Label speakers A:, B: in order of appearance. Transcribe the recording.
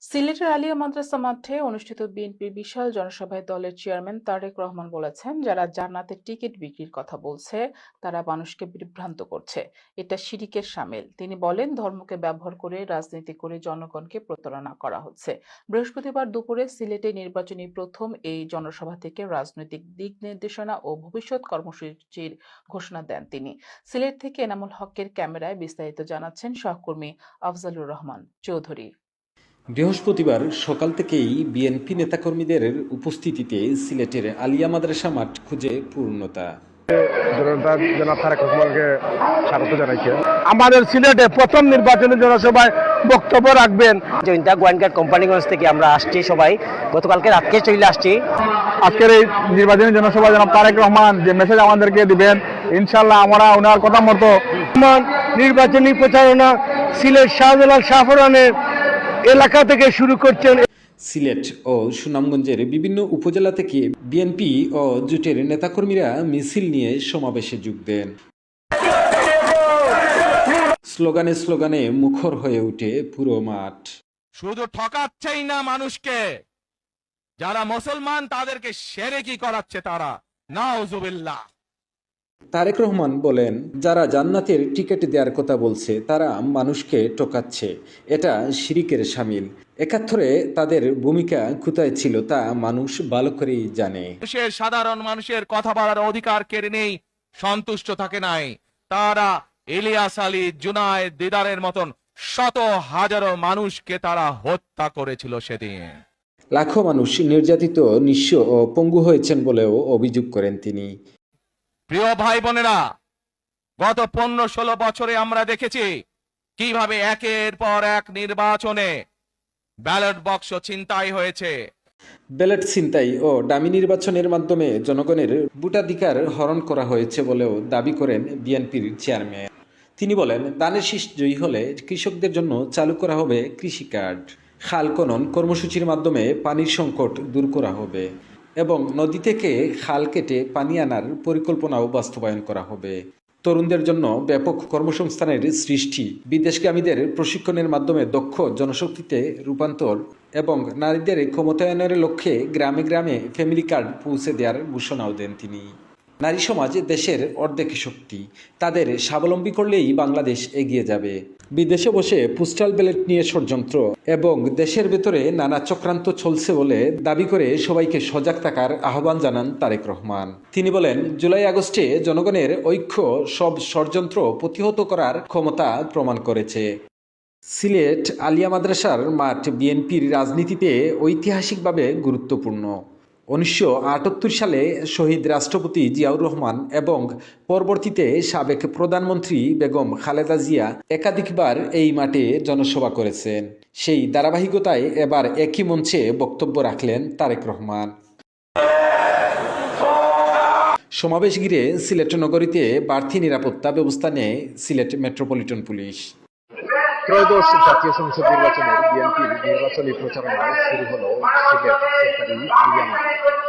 A: সিলেটের আলিয়া মাদ্রাসা মাঠে অনুষ্ঠিত বিএনপির বিশাল জনসভায় দলের চেয়ারম্যান তারেক রহমান বলেছেন, যারা জান্নাতের টিকিট বিক্রির কথা বলছে তারা মানুষকে বিভ্রান্ত করছে। এটা শিরিকের শামিল। তিনি বলেন, ধর্মকে ব্যবহার করে রাজনীতি করে জনগণকে প্রতারণা করা হচ্ছে। বৃহস্পতিবার দুপুরে সিলেটে নির্বাচনী প্রথম এই জনসভা থেকে রাজনৈতিক দিক নির্দেশনা ও ভবিষ্যৎ কর্মসূচির ঘোষণা দেন তিনি। সিলেট থেকে এনামুল হকের ক্যামেরায় বিস্তারিত জানাচ্ছেন সহকর্মী আফজালুর রহমান চৌধুরী।
B: বৃহস্পতিবার সকাল থেকেই বিএনপি নেতাকর্মীদের উপস্থিতিতে সিলেটের আলিয়া মাদ্রাসা মাঠ খুঁজে পূর্ণতা।
C: আমাদের সিলেটে প্রথম নির্বাচনী জনসভায় বক্তব্য রাখবেন।
D: জয়ন্তা গোয়েনঘাট কোম্পানিগঞ্জ থেকে আমরা আসছি, সবাই গতকালকে রাতকে চলে আসছি।
C: আজকের এই নির্বাচনী জনসভা জনাব তারেক রহমান যে মেসেজ আমাদেরকে দিবেন, ইনশাল্লাহ আমরা ওনার কথা মতো নির্বাচনী প্রচারণা সিলেট শাহজালাল শাহপুরানের এলাকা থেকে শুরু করছেন।
B: সিলেট ও সুনামগঞ্জের বিভিন্ন উপজেলা থেকে বিএনপি ও জোটের নেতাকর্মীরা মিছিল নিয়ে সমাবেশে যোগ দেন। স্লোগানে স্লোগানে মুখর হয়ে ওঠে পুরো মাঠ।
E: শুধু ঠকাচ্ছেই না মানুষকে, যারা মুসলমান তাদেরকে শিরকি করাচ্ছে তারা, নাউজুবিল্লাহ।
B: তারেক রহমান বলেন, যারা জান্নাতের টিকিট দেওয়ার কথা বলছে তারা মানুষকে ঠকাচ্ছে, এটা শিরিকের শামিল। একাত্তরে তাদের ভূমিকা কোথায় ছিল তা মানুষ ভালো করেই জানে।
E: সাধারণ মানুষের কথা বলার অধিকার কেড়ে নেই, সন্তুষ্ট থাকে নাই। তারা ইলিয়াস আলী, জুনায়েদ, দিদারের মতন শত হাজারো মানুষকে তারা হত্যা করেছিল সেদিন।
B: লাখো মানুষ নির্যাতিত, নিঃস্ব ও পঙ্গু হয়েছেন বলেও অভিযোগ করেন তিনি।
E: প্রিয় ভাই বোনেরা, গত 15-16 বছরে আমরা দেখেছি কিভাবে একের পর এক নির্বাচনে ব্যালট বাক্স ছিনতাই হয়েছে।
B: ব্যালট ছিনতাই ও ডামি নির্বাচনের মাধ্যমে জনগণের ভোটাধিকার হরণ করা হয়েছে বলেও দাবি করেন বিএনপির চেয়ারম্যান। তিনি বলেন, ধানের শীষ জয়ী হলে কৃষকদের জন্য চালু করা হবে কৃষি কার্ড, খাল খনন কর্মসূচির মাধ্যমে পানির সংকট দূর করা হবে এবং নদী থেকে খাল কেটে পানি আনার পরিকল্পনাও বাস্তবায়ন করা হবে। তরুণদের জন্য ব্যাপক কর্মসংস্থানের সৃষ্টি, বিদেশগামীদের প্রশিক্ষণের মাধ্যমে দক্ষ জনশক্তিতে রূপান্তর এবং নারীদের ক্ষমতায়নের লক্ষ্যে গ্রামে গ্রামে ফ্যামিলি কার্ড পৌঁছে দেওয়ার ঘোষণাও দেন তিনি। নারী সমাজ দেশের অর্ধেক শক্তি, তাদের স্বাবলম্বী করলেই বাংলাদেশ এগিয়ে যাবে। বিদেশে বসে পোস্টাল ব্যালট নিয়ে ষড়যন্ত্র এবং দেশের ভেতরে নানা চক্রান্ত চলছে বলে দাবি করে সবাইকে সজাগ থাকার আহ্বান জানান তারেক রহমান। তিনি বলেন, জুলাই আগস্টে জনগণের ঐক্য সব ষড়যন্ত্র প্রতিহত করার ক্ষমতা প্রমাণ করেছে। সিলেট আলিয়া মাদ্রাসার মাঠ বিএনপির রাজনীতিতে ঐতিহাসিকভাবে গুরুত্বপূর্ণ। 1978 সালে শহীদ রাষ্ট্রপতি জিয়াউর রহমান এবং পরবর্তীতে সাবেক প্রধানমন্ত্রী বেগম খালেদা জিয়া একাধিকবার এই মাঠে জনসভা করেছেন। সেই ধারাবাহিকতায় এবার একই মঞ্চে বক্তব্য রাখলেন তারেক রহমান। সমাবেশ ঘিরে সিলেট নগরীতে বাড়তি নিরাপত্তা ব্যবস্থা নেয় সিলেট মেট্রোপলিটন পুলিশ।
C: ত্রয়োদশ জাতীয় সংসদ নির্বাচনের বিএনপির নির্বাচনী প্রচারণা শুরু হলো সিলেট সরকারি আলিয়া মাঠে।